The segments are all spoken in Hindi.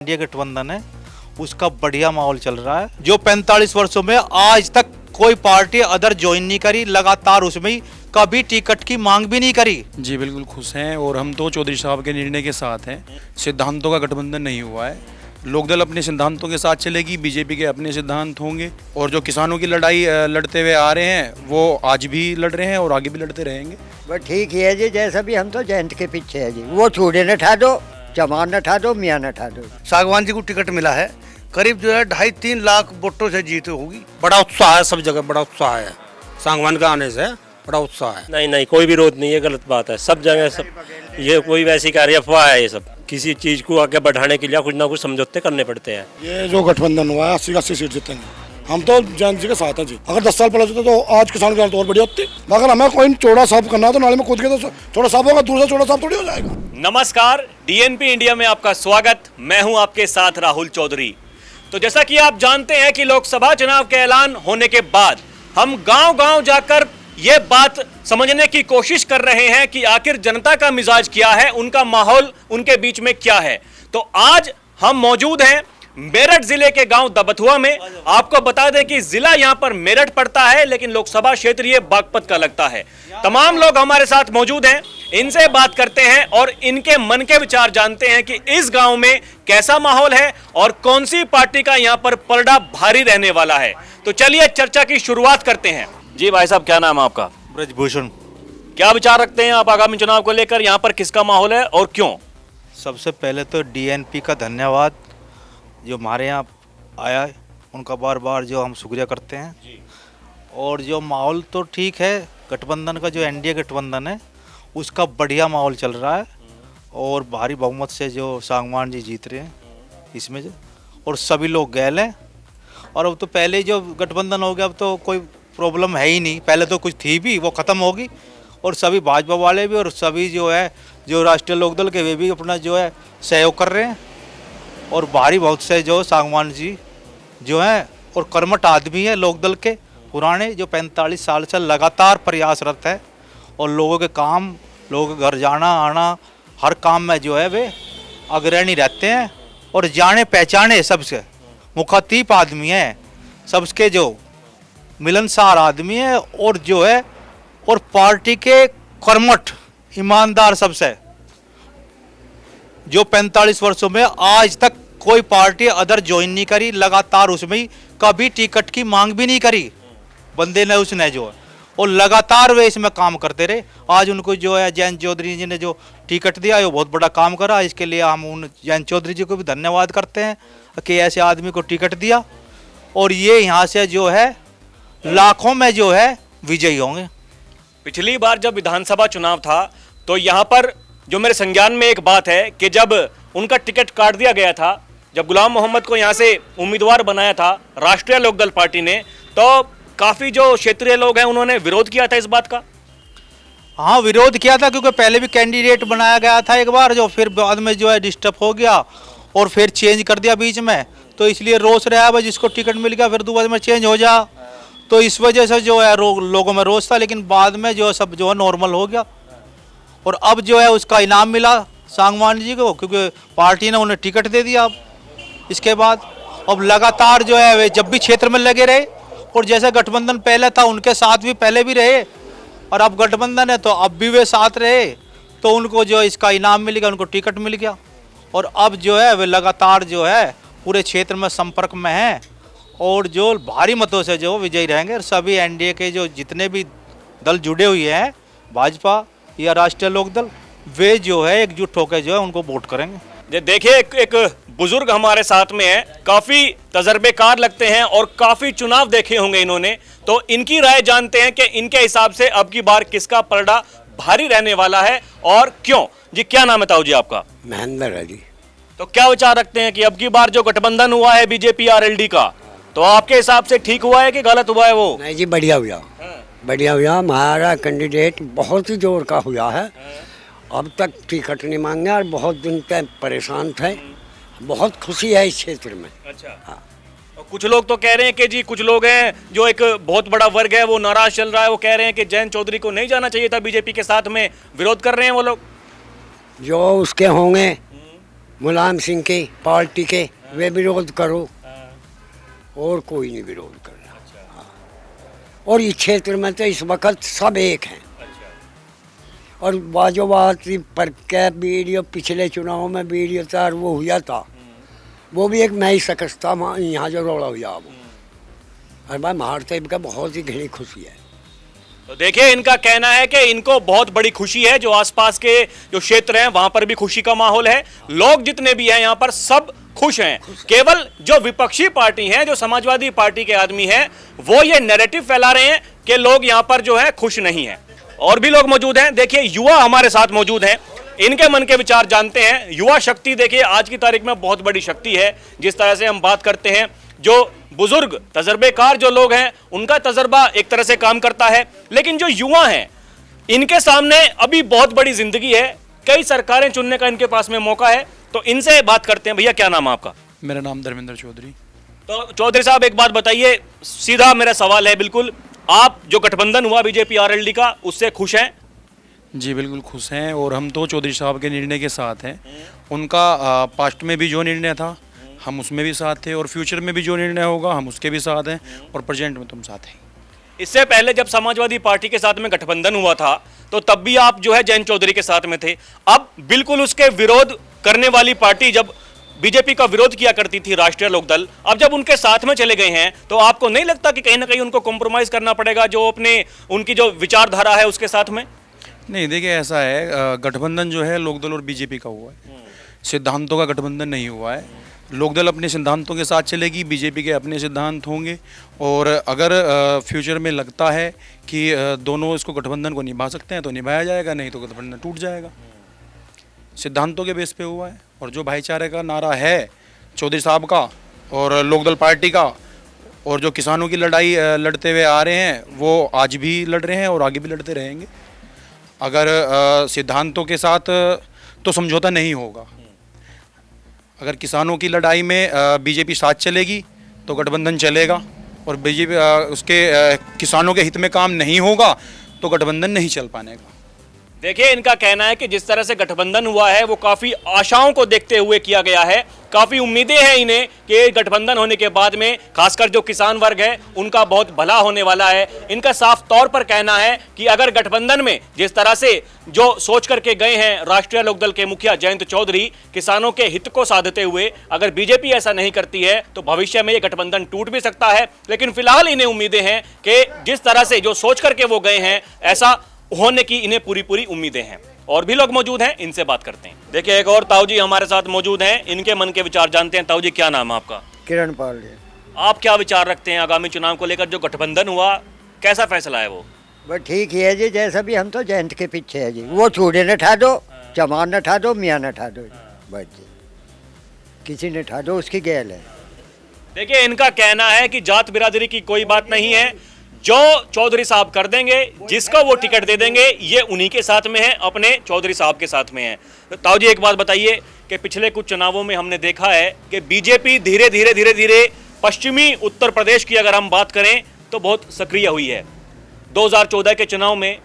इंडिया गठबंधन है उसका बढ़िया माहौल चल रहा है। जो 45 वर्षों में आज तक कोई पार्टी अदर ज्वाइन नहीं करी, लगातार उसमें ही कभी टिकट की मांग भी नहीं करी। जी बिल्कुल खुश हैं और हम तो चौधरी साहब के निर्णय के साथ हैं। सिद्धांतों का गठबंधन नहीं हुआ है। लोकदल अपने सिद्धांतों के साथ चलेगी, बीजेपी के अपने सिद्धांत होंगे और जो किसानों की लड़ाई लड़ते हुए आ रहे हैं वो आज भी लड़ रहे हैं और आगे भी लड़ते रहेंगे। बस ठीक ही है जी, जैसा भी हम तो जयंत के पीछे है जी। वो चूड़े न ठा दो, चमार न ठा दो, मियाँ न ठा दो। सागवान जी को टिकट मिला है, करीब जो है 2.5-3 लाख वोटों से जीत होगी। बड़ा उत्साह है, सब जगह बड़ा उत्साह है। सागवान का आने से बड़ा उत्साह है। नहीं कोई विरोध नहीं है, गलत बात है। सब जगह सब ये कोई वैसी कार्य अफवाह है। ये सब किसी चीज को आगे बढ़ाने के लिए कुछ ना कुछ समझौते करने पड़ते हैं। ये जो गठबंधन हुआ है 80 सीट जीतेंगे। हम तो जयंत जी के साथ हैं जी। अगर 10 साल पहले होते तो आज किसान की हालत और बढ़िया होती। मगर हमें कोई चौड़ा साफ करना है तो नाले में कूद के तो चौड़ा साफ होगा, दूर से चौड़ा साफ थोड़ी हो जाएगा। नमस्कार, डीएनपी इंडिया में आपका स्वागत। मैं हूं आपके साथ राहुल चौधरी। तो जैसा कि आप जानते हैं कि लोकसभा चुनाव के ऐलान होने के बाद हम गांव-गांव जाकर ये बात समझने की कोशिश कर रहे हैं कि आखिर जनता का मिजाज क्या है, उनका माहौल उनके बीच में क्या है। तो आज हम मौजूद हैं मेरठ जिले के गांव दबथुआ में। आपको बता दें कि जिला यहां पर मेरठ पड़ता है लेकिन लोकसभा क्षेत्र ये बागपत का लगता है। तमाम लोग हमारे साथ मौजूद हैं, इनसे बात करते हैं और इनके मन के विचार जानते हैं कि इस गांव में कैसा माहौल है और कौन सी पार्टी का यहां पर पलड़ा भारी रहने वाला है। तो चलिए चर्चा की शुरुआत करते हैं। जी भाई साहब, क्या नाम है आपका? ब्रजभूषण। क्या विचार रखते हैं आप आगामी चुनाव को लेकर? यहाँ पर किसका माहौल है और क्यों? सबसे पहले तो डीएनपी का धन्यवाद, जो हमारे यहाँ आया है उनका बार बार जो हम शुक्रिया करते हैं जी। और जो माहौल तो ठीक है, गठबंधन का जो एनडीए गठबंधन है उसका बढ़िया माहौल चल रहा है और भारी बहुमत से जो सागवान जी जीत रहे हैं इसमें जो, और सभी लोग गैल हैं। और अब तो पहले जो गठबंधन हो गया अब तो कोई प्रॉब्लम है ही नहीं। पहले तो कुछ थी भी, वो ख़त्म होगी और सभी भाजपा वाले भी और सभी जो है जो राष्ट्रीय लोकदल के वे भी अपना जो है सहयोग कर रहे हैं। और भारी बहुत से जो सागवान जी जो हैं और कर्मठ आदमी है लोकदल के पुराने, जो 45 साल से लगातार प्रयासरत है और लोगों के काम, लोगों के घर जाना आना हर काम में जो है वे अग्रणी रहते हैं और जाने पहचाने सबसे मुखातिब आदमी हैं, सबके जो मिलनसार आदमी है और जो है और पार्टी के कर्मठ ईमानदार सबसे। जो 45 वर्षों में आज तक कोई पार्टी अदर ज्वाइन नहीं करी, लगातार उसमें ही कभी टिकट की मांग भी नहीं करी बंदे ने उसने जो है, और लगातार वे इसमें काम करते रहे। आज उनको जो है जयंत चौधरी जी ने जो टिकट दिया है वो बहुत बड़ा काम करा। इसके लिए हम उन जयंत चौधरी जी को भी धन्यवाद करते हैं कि ऐसे आदमी को टिकट दिया और ये यहाँ से जो है लाखों में जो है विजयी होंगे। पिछली बार जब विधानसभा चुनाव था तो यहाँ पर जो मेरे संज्ञान में एक बात है कि जब उनका टिकट काट दिया गया था, जब गुलाम मोहम्मद को यहाँ से उम्मीदवार बनाया था राष्ट्रीय लोकदल पार्टी ने, तो काफ़ी जो क्षेत्रीय लोग हैं उन्होंने विरोध किया था इस बात का। हाँ, विरोध किया था क्योंकि पहले भी कैंडिडेट बनाया गया था एक बार, जो फिर बाद में जो है डिस्टर्ब हो गया और फिर चेंज कर दिया बीच में। तो इसलिए रोष रहा भाई, जिसको टिकट मिल गया फिर दोबारा में चेंज हो जा, तो इस वजह से जो है लोगों में रोष था। लेकिन बाद में जो सब जो है नॉर्मल हो गया और अब जो है उसका इनाम मिला सागवान जी को क्योंकि पार्टी ने उन्हें टिकट दे दिया। अब इसके बाद अब लगातार जो है वे जब भी क्षेत्र में लगे रहे और जैसे गठबंधन पहले था उनके साथ भी पहले भी रहे और अब गठबंधन है तो अब भी वे साथ रहे, तो उनको जो इसका इनाम मिल गया, उनको टिकट मिल गया और अब जो है वे लगातार जो है पूरे क्षेत्र में संपर्क में हैं और जो भारी मतों से जो विजयी रहेंगे। और सभी एनडीए के जो जितने भी दल जुड़े हुए हैं, भाजपा या राष्ट्रीय लोकदल, वे जो है एकजुट होकर जो है उनको वोट करेंगे। देखिए एक बुजुर्ग हमारे साथ में है, काफी तजर्बेकार लगते हैं और काफी चुनाव देखे होंगे इन्होंने, तो इनकी राय जानते हैं कि इनके हिसाब से अब की बार किसका पलड़ा भारी रहने वाला है और क्यों। जी क्या नाम है ताऊ जी आपका? महेंद्र है जी। तो क्या विचार रखते हैं कि अब की बार जो गठबंधन हुआ है बीजेपी आरएलडी का, तो आपके हिसाब से ठीक हुआ है कि गलत हुआ है? वो नहीं जी, बढ़िया हुआ, बढ़िया हुआ। हमारा कैंडिडेट बहुत ही जोर का हुआ है। अब तक टिकट नहीं मांगा और बहुत दिन तक परेशान थे। बहुत खुशी है इस क्षेत्र में। अच्छा हाँ। और कुछ लोग तो कह रहे हैं कि जी, कुछ लोग हैं जो एक बहुत बड़ा वर्ग है वो नाराज चल रहा है, वो कह रहे हैं कि जयंत चौधरी को नहीं जाना चाहिए था बीजेपी के साथ में, विरोध कर रहे हैं वो लोग। जो उसके होंगे मुलायम सिंह के पार्टी के, वे विरोध करो, और कोई नहीं विरोध करना। हाँ। और इस क्षेत्र में तो इस वक्त सब एक हैं। और बाजो बात पर क्या वीडियो पिछले चुनाव में वीडियो तैयार वो हुआ था, वो भी एक नई शख्स था यहाँ जो रोड़ा हुआ वो। और भाई महारतेब का बहुत ही घनी खुशी है। तो देखिए, इनका कहना है कि इनको बहुत बड़ी खुशी है, जो आसपास के जो क्षेत्र हैं वहां पर भी खुशी का माहौल है, लोग जितने भी हैं यहाँ पर सब खुश हैं। केवल जो विपक्षी पार्टी हैं, जो समाजवादी पार्टी के आदमी हैं, वो ये नैरेटिव फैला रहे हैं कि लोग यहाँ पर जो है खुश नहीं हैं। और भी लोग मौजूद हैं। देखिए, युवा हमारे साथ मौजूद हैं, इनके मन के विचार जानते हैं। युवा शक्ति देखिए आज की तारीख में बहुत बड़ी शक्ति है। जिस तरह से हम बात करते हैं, जो बुजुर्ग तजर्बेकार जो लोग हैं उनका तजर्बा एक तरह से काम करता है, लेकिन जो युवा हैं इनके सामने अभी बहुत बड़ी जिंदगी है, कई सरकारें चुनने का इनके पास में मौका है। तो इनसे बात करते हैं। भैया, क्या नाम है आपका? मेरा नाम धर्मेंद्र चौधरी। तो चौधरी साहब, एक बात बताइए, सीधा मेरा सवाल है बिल्कुल, आप जो गठबंधन हुआ बीजेपी आरएलडी का, उससे खुश हैं? जी बिल्कुल खुश हैं, और हम तो चौधरी साहब के निर्णय के साथ हैं। उनका पास्ट में भी जो निर्णय था हम उसमें भी साथ थे, और फ्यूचर में भी जो निर्णय होगा हम उसके भी साथ हैं, और प्रेजेंट में तुम साथ हैं। इससे पहले जब समाजवादी पार्टी के साथ में गठबंधन हुआ था तो तब भी आप जो है जयंत चौधरी के साथ में थे। अब बिल्कुल उसके विरोध करने वाली पार्टी जब बीजेपी का विरोध किया करती थी राष्ट्रीय लोकदल, अब जब उनके साथ में चले गए हैं तो आपको नहीं लगता कि कहीं ना कहीं उनको कॉम्प्रोमाइज करना पड़ेगा जो अपने उनकी जो विचारधारा है उसके साथ में? नहीं, देखिए ऐसा है, गठबंधन जो है लोकदल और बीजेपी का हुआ है, सिद्धांतों का गठबंधन नहीं हुआ है। लोकदल अपने सिद्धांतों के साथ चलेगी, बीजेपी के अपने सिद्धांत होंगे, और अगर फ्यूचर में लगता है कि दोनों इसको गठबंधन को निभा सकते हैं तो निभाया जाएगा, नहीं तो गठबंधन टूट जाएगा। सिद्धांतों के बेस पे हुआ है, और जो भाईचारे का नारा है चौधरी साहब का और लोकदल पार्टी का, और जो किसानों की लड़ाई लड़ते हुए आ रहे हैं वो आज भी लड़ रहे हैं और आगे भी लड़ते रहेंगे। अगर सिद्धांतों के साथ तो समझौता नहीं होगा। अगर किसानों की लड़ाई में बीजेपी साथ चलेगी तो गठबंधन चलेगा, और बीजेपी उसके किसानों के हित में काम नहीं होगा तो गठबंधन नहीं चल पाएगा। देखिए, इनका कहना है कि जिस तरह से गठबंधन हुआ है वो काफी आशाओं को देखते हुए किया गया है, काफी उम्मीदें हैं इन्हें कि गठबंधन होने के बाद में खासकर जो किसान वर्ग है उनका बहुत भला होने वाला है। इनका साफ तौर पर कहना है कि अगर गठबंधन में जिस तरह से जो सोच करके गए हैं राष्ट्रीय लोकदल के मुखिया जयंत चौधरी, किसानों के हित को साधते हुए, अगर बीजेपी ऐसा नहीं करती है तो भविष्य में ये गठबंधन टूट भी सकता है। लेकिन फिलहाल इन्हें उम्मीदें हैं कि जिस तरह से जो सोच करके वो गए हैं ऐसा होने की इन्हें पूरी पूरी उम्मीदें हैं। और भी लोग मौजूद हैं, इनसे बात करते हैं। देखिए, एक और ताऊ जी हमारे साथ मौजूद हैं, इनके मन के विचार जानते हैं। ताऊ जी, क्या नाम है आपका? किरण पाल जी। आप क्या विचार रखते हैं आगामी चुनाव को लेकर? जो गठबंधन हुआ, कैसा फैसला है वो? बस ठीक ही है जी, जैसा भी हम तो जयंत के पीछे है जी। वो चूड़े न ठा दो, चमार न ठा दो, मियाँ न ठा दो, बस जी, किसी ने ठा दो उसकी गैल है। देखिए, इनका कहना है कि जात बिरादरी की कोई बात नहीं है, जो चौधरी साहब कर देंगे, जिसका वो टिकट दे देंगे, ये उन्हीं के साथ में है, अपने चौधरी साहब के साथ में है। तो ताऊ जी, एक बात बताइए कि पिछले कुछ चुनावों में हमने देखा है कि बीजेपी धीरे धीरे पश्चिमी उत्तर प्रदेश की अगर हम बात करें तो बहुत सक्रिय हुई है। 2014 के चुनाव में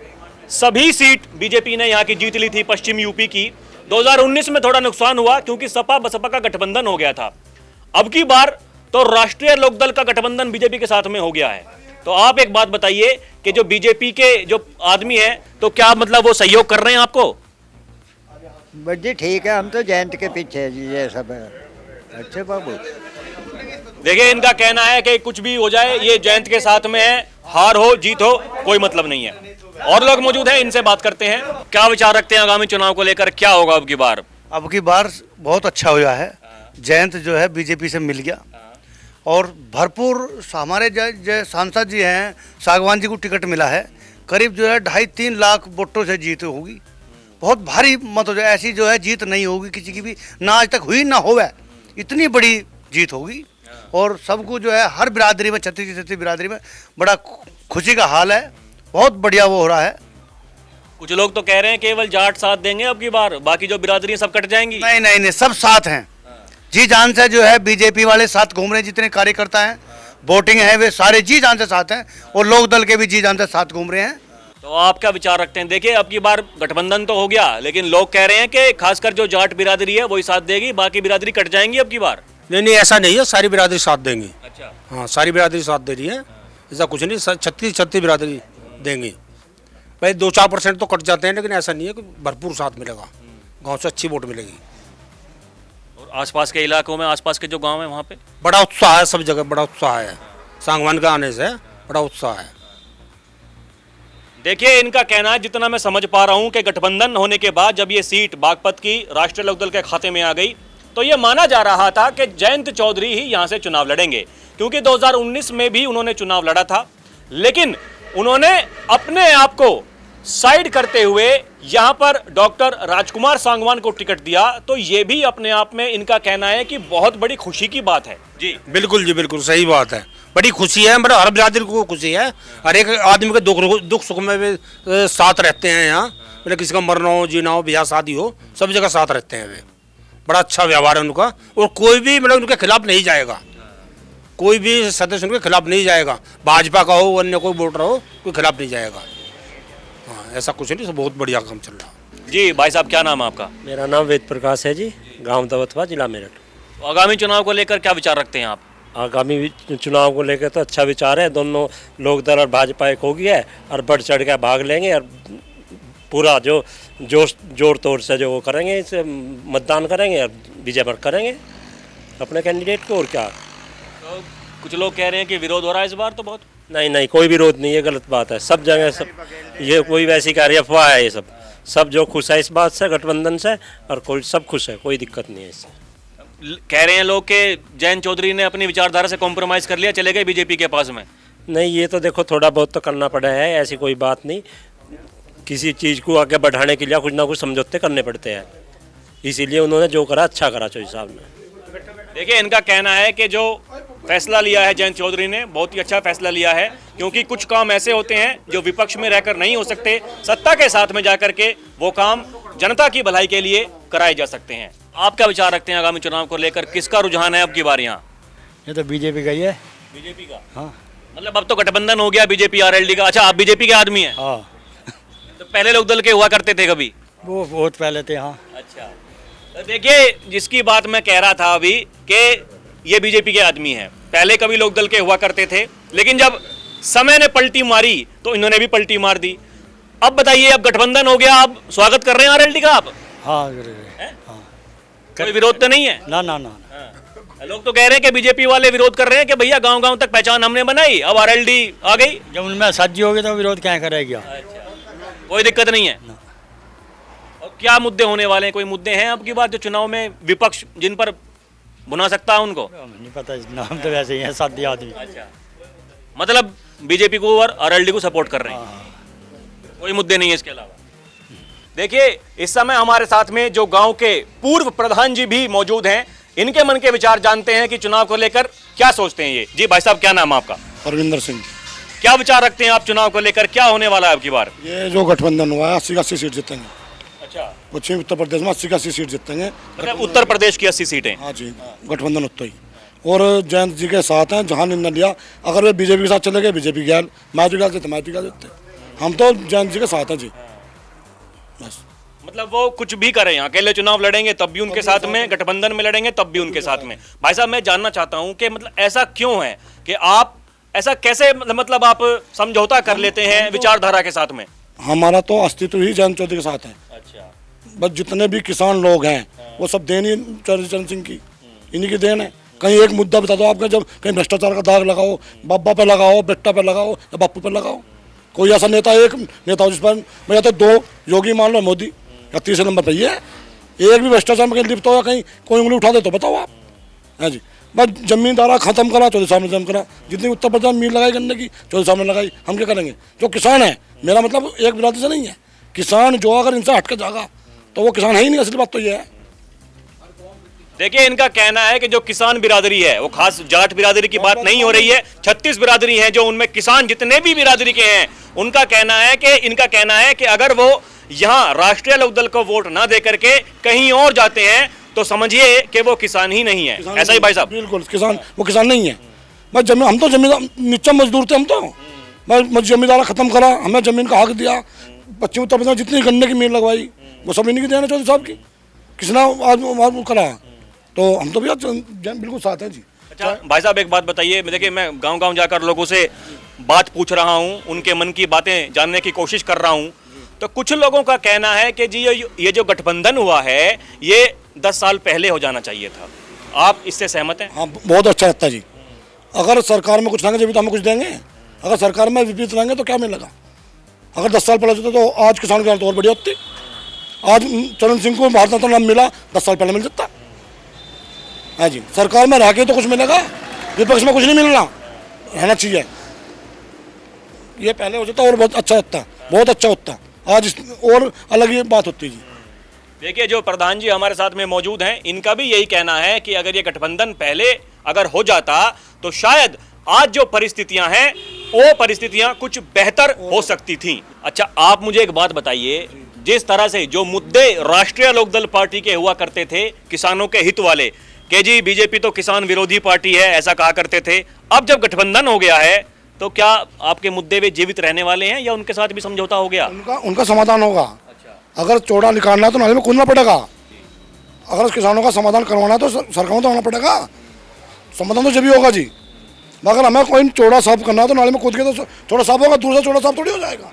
सभी सीट बीजेपी ने यहाँ की जीत ली थी, पश्चिम यूपी की। 2019 में थोड़ा नुकसान हुआ क्योंकि सपा बसपा का गठबंधन हो गया था। अब की बार तो राष्ट्रीय लोकदल का गठबंधन बीजेपी के साथ में हो गया है। तो आप एक बात बताइए कि जो बीजेपी के जो आदमी हैं तो क्या मतलब वो सहयोग कर रहे हैं आपको? बस जी ठीक है, हम तो जयंत के पीछे है जी, ये सब है। अच्छे बाबू, देखिए, इनका कहना है कि कुछ भी हो जाए ये जयंत के साथ में है, हार हो जीत हो कोई मतलब नहीं है। और लोग मौजूद हैं, इनसे बात करते हैं। क्या विचार रखते हैं आगामी चुनाव को लेकर, क्या होगा अब की बार? अब की बार बहुत अच्छा हुआ है, जयंत जो है बीजेपी से मिल गया, और भरपूर हमारे जो सांसद जी हैं, सागवान जी को टिकट मिला है। करीब जो है 2.5-3 लाख वोटों से जीत होगी, बहुत भारी मत हो जाए, ऐसी जो है जीत नहीं होगी किसी की भी, ना आज तक हुई ना होवे, इतनी बड़ी जीत होगी। और सबको जो है हर बिरादरी में, छत्तीस बिरादरी में बड़ा खुशी का हाल है, बहुत बढ़िया वो हो रहा है। कुछ लोग तो कह रहे हैं केवल जाट साथ देंगे अब की बार, बाकी जो बिरादरी सब कट जाएंगी। नहीं, सब साथ हैं, जी जान से जो है बीजेपी वाले साथ घूम रहे हैं, जितने कार्यकर्ता हैं, वोटिंग है वे सारे जी जान से साथ हैं, और लोक दल के भी जी जान से साथ घूम रहे हैं। तो आप क्या विचार रखते हैं? देखिए अब की बार गठबंधन तो हो गया, लेकिन लोग कह रहे हैं कि खासकर जो जाट बिरादरी है वही साथ देगी, बाकी बिरादरी कट जाएंगी अब की बार। नहीं नहीं, ऐसा नहीं है, सारी बिरादरी साथ देंगी। अच्छा, हाँ, सारी बिरादरी साथ दे रही है, ऐसा कुछ नहीं, 36 बिरादरी देंगी। भाई 2-4% तो कट जाते हैं, लेकिन ऐसा नहीं है कि भरपूर साथ मिलेगा, गांव से अच्छी वोट मिलेगी। और आसपास के इलाकों में, आसपास के जो गांव है वहाँ पे बड़ा उत्साह है, सब जगह बड़ा उत्साह है, सांगवान का आने से बड़ा उत्साह है। देखिए इनका कहना है, जितना मैं समझ पा रहा हूं कि गठबंधन होने के बाद जब ये सीट बागपत की राष्ट्रीय लोकदल के खाते में आ गई तो ये माना जा रहा था कि जयंत चौधरी ही यहां से चुनाव लड़ेंगे, क्योंकि 2019 में भी उन्होंने चुनाव लड़ा था, लेकिन उन्होंने अपने आप को साइड करते हुए यहां पर डॉक्टर राजकुमार सांगवान को टिकट दिया। तो ये भी अपने आप में इनका कहना है कि बहुत बड़ी खुशी की बात है। जी बिल्कुल जी, बिल्कुल सही बात है, बड़ी खुशी है, मतलब हर बिरादरी को खुशी है, हर एक आदमी के दुख सुख में भी साथ रहते हैं यहाँ, मतलब किसी का मरना हो, जीना हो, ब्याह शादी हो, सब जगह साथ रहते हैं वे। बड़ा अच्छा व्यवहार है उनका, और कोई भी मतलब उनके खिलाफ नहीं जाएगा, कोई भी सदस्य उनके खिलाफ नहीं जाएगा, भाजपा का हो, अन्य कोई वोटर हो, कोई खिलाफ नहीं जाएगा। हाँ, ऐसा कुछ नहीं, सब बहुत बढ़िया काम चल रहा है। जी भाई साहब, क्या नाम है आपका? मेरा नाम वेद प्रकाश है जी, गांव दौलतवा, जिला मेरठ। आगामी चुनाव को लेकर क्या विचार रखते हैं आप? आगामी चुनाव को लेकर तो अच्छा विचार है, दोनों लोकदल और भाजपा एक हो गया है, और बढ़ चढ़ के भाग लेंगे और पूरा जो जोर तोड़ से जो वो करेंगे, इसे मतदान करेंगे और विजय मत करेंगे अपने कैंडिडेट को। और क्या, तो कुछ लोग कह रहे हैं कि विरोध हो रहा है इस बार तो बहुत। नहीं नहीं, कोई विरोध नहीं है, गलत बात है, सब जगह सब ये कोई वैसी कार्य अफवाह है, ये सब जो खुश है इस बात से, गठबंधन से, और कोई सब खुश है, कोई दिक्कत नहीं है इससे। कह रहे हैं लोग कि जयंत चौधरी ने अपनी विचारधारा से कॉम्प्रोमाइज़ कर लिया, चले गए बीजेपी के पास में। नहीं, ये तो देखो थोड़ा बहुत तो करना पड़ा है, ऐसी कोई बात नहीं, किसी चीज़ को आगे बढ़ाने के लिए कुछ ना कुछ समझौते करने पड़ते हैं, इसीलिए उन्होंने जो करा अच्छा करा चौधरी साहब ने। देखिए इनका कहना है कि जो फैसला लिया है जयंत चौधरी ने, बहुत ही अच्छा फैसला लिया है, क्योंकि कुछ काम ऐसे होते हैं जो विपक्ष में रहकर नहीं हो सकते, सत्ता के साथ में जाकर के वो काम जनता की भलाई के लिए कराए जा सकते हैं। आप क्या विचार रखते हैं आगामी चुनाव को लेकर, किसका रुझान है अब की बार यहाँ? ये तो बीजेपी का ही है। बीजेपी का? हाँ मतलब अब तो गठबंधन हो गया बीजेपी आरएलडी का। अच्छा, आप बीजेपी के आदमी हैं? हाँ, तो पहले लोग दल के हुआ करते थे कभी? वो बहुत पहले थे। हाँ, अच्छा, तो देखिए जिसकी बात मैं कह रहा था अभी कि ये बीजेपी के आदमी हैं, पहले कभी लोग दल के हुआ करते थे, लेकिन जब समय ने पलटी मारी तो इन्होंने भी पलटी मार दी। अब बताइए, अब गठबंधन हो गया, अब स्वागत कर रहे हैं आरएलडी का आप? हाँ, कोई विरोध तो नहीं है? ना ना ना, लोग तो कह रहे हैं कि बीजेपी वाले विरोध कर रहे हैं कि भैया गांव गांव तक पहचान हमने बनाई, अब आरएलडी आ गई। जब उनमें सज्जी होगी तो विरोध क्या करेगी? कोई दिक्कत नहीं है। और क्या मुद्दे होने वाले हैं? कोई मुद्दे हैं अब की बात जो चुनाव में विपक्ष जिन पर बुना सकता है उनको? नहीं पता, नाम तो वैसे ही है, साथी आदमी। अच्छा, मतलब बीजेपी को और आरएलडी को सपोर्ट कर रहे हैं, कोई मुद्दे नहीं है इसके अलावा। देखिए इस समय हमारे साथ में जो गांव के पूर्व प्रधान जी भी मौजूद हैं, इनके मन के विचार जानते हैं कि चुनाव को लेकर क्या सोचते हैं ये। जी भाई साहब, क्या नाम है आपका? परविंदर सिंह। क्या विचार रखते हैं आप चुनाव को लेकर, क्या होने वाला है अब की बार? ये जो गठबंधन हुआ है 80 सीट जीतेंगे। अच्छा, पश्चिमी उत्तर प्रदेश में 80 सीट जीतेंगे। मतलब उत्तर प्रदेश की 80 सीटें? हाँ जी, गठबंधन उत्तर ही, और जयंत जी के साथ हैं, जहाँ निर्णय लिया, अगर वे बीजेपी के साथ चले गए बीजेपी गया, मायावती का देते मायावती का देते, हम तो जयंत जी के साथ हैं जी, बस। मतलब वो कुछ भी करें, अकेले चुनाव लड़ेंगे तब भी उनके साथ में, गठबंधन में लड़ेंगे तब भी उनके साथ में। भाई साहब, मैं जानना चाहता हूं कि मतलब ऐसा क्यों है कि आप ऐसा कैसे, मतलब आप समझौता कर लेते हैं विचारधारा के साथ में? हमारा तो अस्तित्व ही जयंत चौधरी के साथ है। अच्छा, बस जितने भी किसान लोग हैं वो सब देन ही चौधरी चरण सिंह की, इन्हीं की देन है। कहीं एक मुद्दा बता दो आपका, जब कहीं भ्रष्टाचार का दाग लगाओ, बाबा पे लगाओ, बेटा पे लगाओ या बापू पे लगाओ, कोई ऐसा नेता, एक नेता हो जिस पर, मैं तो 2 योगी मान लो, मोदी, या तीसरे नंबर पर ये है, एक भी भ्रष्टाचार में कहीं लिप्त हो, कहीं कोई उंगली उठा दे तो बताओ आप। हाँ जी, बस जमींदारा खत्म करा, चौधरी साहब ने खत्म करा, जितनी उत्तर प्रदेश में मील लगाई गन्ने की चौधरी साहब ने लगाई, हम क्या करेंगे? जो किसान है, मेरा मतलब एक बिरादरी से नहीं है, किसान जो अगर इनसे हट के जाएगा तो वो किसान है ही नहीं, असली बात तो ये है। देखिए इनका कहना है कि जो किसान बिरादरी है, वो खास जाट बिरादरी की बात नहीं हो रही है, 36 बिरादरी है जो उनमें किसान जितने भी बिरादरी के हैं, उनका कहना है कि इनका कहना है कि अगर वो यहाँ राष्ट्रीय लोकदल को वोट ना दे करके कहीं और जाते हैं तो समझिए कि वो किसान ही नहीं है। ऐसा ही भाई साहब? बिल्कुल, किसान वो किसान नहीं है, बस हम तो जमीन नीचा मजदूर थे, हम तो मैं जमींदारा ख़त्म करा, हमें ज़मीन का हक दिया, पश्चिम उत्तर प्रदेश में जितनी गन्ने की मिल लगवाई वो सब इन्हीं की देना चौधरी साहब की, किसने आज करा। तो हम तो भैया बिल्कुल साथ हैं जी। अच्छा भाई साहब एक बात बताइए, देखिए मैं गांव-गांव जाकर लोगों से बात पूछ रहा हूं, उनके मन की बातें जानने की कोशिश कर रहा हूं, तो कुछ लोगों का कहना है कि जी ये जो गठबंधन हुआ है ये 10 साल पहले हो जाना चाहिए था। आप इससे सहमत हैं? हाँ, बहुत अच्छा लगता है जी। अगर सरकार में कुछ लाएंगे जब तो हमें कुछ देंगे, अगर सरकार में विपरीत लाएंगे तो क्या मिलेगा। अगर 10 साल पहले होता तो आज किसान की हालत और बढ़िया होती। आज चरण सिंह को भारत रत्न नाम मिला, 10 साल पहले मिल जाता है जी। सरकार में रह के तो कुछ मिलेगा, विपक्ष में कुछ नहीं मिलना, रहना चाहिए। ये पहले हो जाता और बहुत अच्छा होता, बहुत अच्छा होता। आज और अलग ही बात होती है जी। देखिए जो प्रधान जी हमारे साथ में मौजूद हैं, इनका भी यही कहना है कि अगर ये गठबंधन पहले अगर हो जाता तो शायद आज जो परिस्थितियां हैं वो परिस्थितियां कुछ बेहतर हो सकती थीं। अच्छा आप मुझे एक बात बताइए, जिस तरह से जो मुद्दे राष्ट्रीय लोकदल पार्टी के हुआ करते थे किसानों के हित वाले, कि जी बीजेपी तो किसान विरोधी पार्टी है ऐसा कहा करते थे, अब जब गठबंधन हो गया है तो क्या आपके मुद्दे वे जीवित रहने वाले हैं या उनके साथ भी समझौता हो गया? उनका समाधान होगा। अगर चौड़ा निकालना है तो नाले में कूदना पड़ेगा। अगर किसानों का समाधान करवाना है तो सरकार को तो होना पड़ेगा। समाधान तो जब भी होगा जी। मगर हमें कोई चौड़ा साफ करना है तो नाले में कूद के तो चौड़ा साफ होगा, दूसरा चौड़ा साफ थोड़ी हो जाएगा।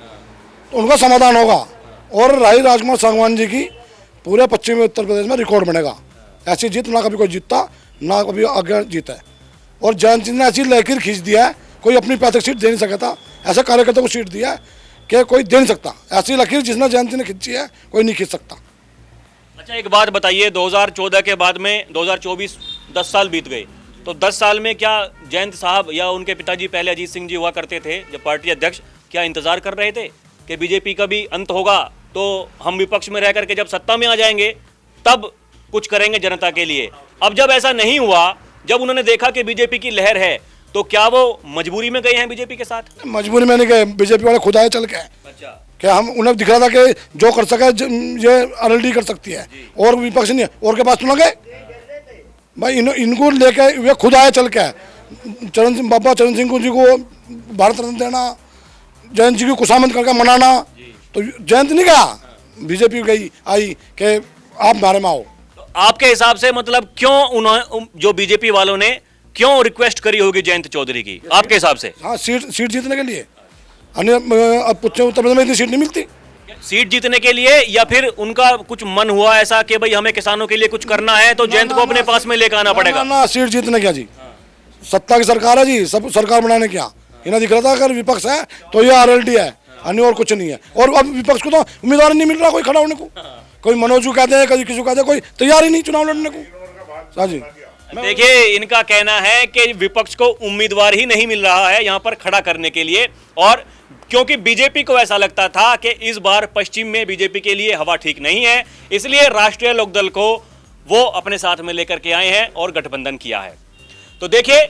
तो उनका समाधान होगा और राही राजकुमार सांगवान जी की पूरे पश्चिमी उत्तर प्रदेश में रिकॉर्ड बनेगा। ऐसी जीत ना कभी कोई जीतता ना कभी आगे जीता है। और जयंत सिंह ने ऐसी लकीर खींच दिया है, कोई अपनी पैतृक सीट दे नहीं सका था, ऐसे कार्यकर्ता को सीट दिया है कि कोई दे नहीं सकता। ऐसी लकीर जिसने जयंत सिंह ने खींची है कोई नहीं खींच सकता। अच्छा एक बात बताइए, 2014 के बाद में 2024 10 साल बीत गए, तो 10 साल में क्या जयंत साहब या उनके पिताजी पहले अजीत सिंह जी हुआ करते थे जब पार्टी अध्यक्ष, क्या इंतजार कर रहे थे कि बीजेपी का भी अंत होगा तो हम विपक्ष में रह करके जब सत्ता में आ जाएंगे तब कुछ करेंगे जनता के लिए? अब जब ऐसा नहीं हुआ, जब उन्होंने देखा कि बीजेपी की लहर है, तो क्या वो मजबूरी में गए हैं बीजेपी के साथ? मजबूरी में नहीं गए, बीजेपी वाले खुद आए चल के। अच्छा क्या हम उन्हें दिख रहा था कि जो कर सके ये आरएलडी कर सकती है और विपक्ष नहीं है, और के पास तो ना गए भाई। इनको लेके वे खुद आए चल के। चरण सिंह बाबा चरण सिंह जी को भारत रत्न देना, जयंत जी की खुशामद करके मनाना, तो जयंत नहीं गया, बीजेपी गई आई कि आप हमारे में आओ। तो आपके हिसाब से मतलब क्यों उन्होंने जो बीजेपी वालों ने क्यों रिक्वेस्ट करी होगी जयंत चौधरी की आपके हिसाब से? हाँ, सीट जीतने के लिए। अब पश्चिम उत्तर प्रदेश में इतनी सीट नहीं मिलती। सीट जीतने के लिए या फिर उनका कुछ मन हुआ ऐसा कि भाई हमें किसानों के लिए कुछ करना है तो जयंत को अपने पास में लेकर आना पड़ेगा? ना, सीट जीतने क्या जी, सत्ता की सरकार है जी, सब सरकार बनाने क्या। इन्हें दिख रहा था अगर विपक्ष है तो ये आरएलडी है, अन्य और कुछ नहीं है। और अब विपक्ष को तो उम्मीदवार नहीं मिल रहा कोई खड़ा होने को। कोई मनोज को कहते हैं, कभी किसी को कहते हैं, कोई तैयार ही नहीं चुनाव लड़ने को। हाँ जी, देखिए इनका कहना है कि विपक्ष को उम्मीदवार ही नहीं मिल रहा है यहाँ पर खड़ा करने के लिए, और क्योंकि बीजेपी को ऐसा लगता था कि इस बार पश्चिम में बीजेपी के लिए हवा ठीक नहीं है, इसलिए राष्ट्रीय लोकदल को वो अपने साथ में लेकर के आए हैं और गठबंधन किया है। तो देखिए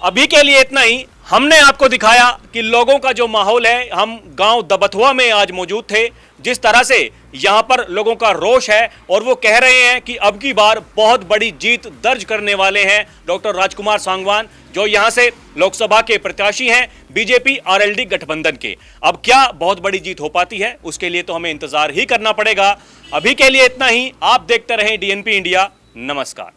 अभी के लिए इतना ही। हमने आपको दिखाया कि लोगों का जो माहौल है, हम गांव दबथुआ में आज मौजूद थे, जिस तरह से यहां पर लोगों का रोष है और वो कह रहे हैं कि अब की बार बहुत बड़ी जीत दर्ज करने वाले हैं डॉक्टर राजकुमार सांगवान, जो यहां से लोकसभा के प्रत्याशी हैं बीजेपी आरएलडी गठबंधन के। अब क्या बहुत बड़ी जीत हो पाती है उसके लिए तो हमें इंतजार ही करना पड़ेगा। अभी के लिए इतना ही। आप देखते रहें डीएनपी इंडिया। नमस्कार।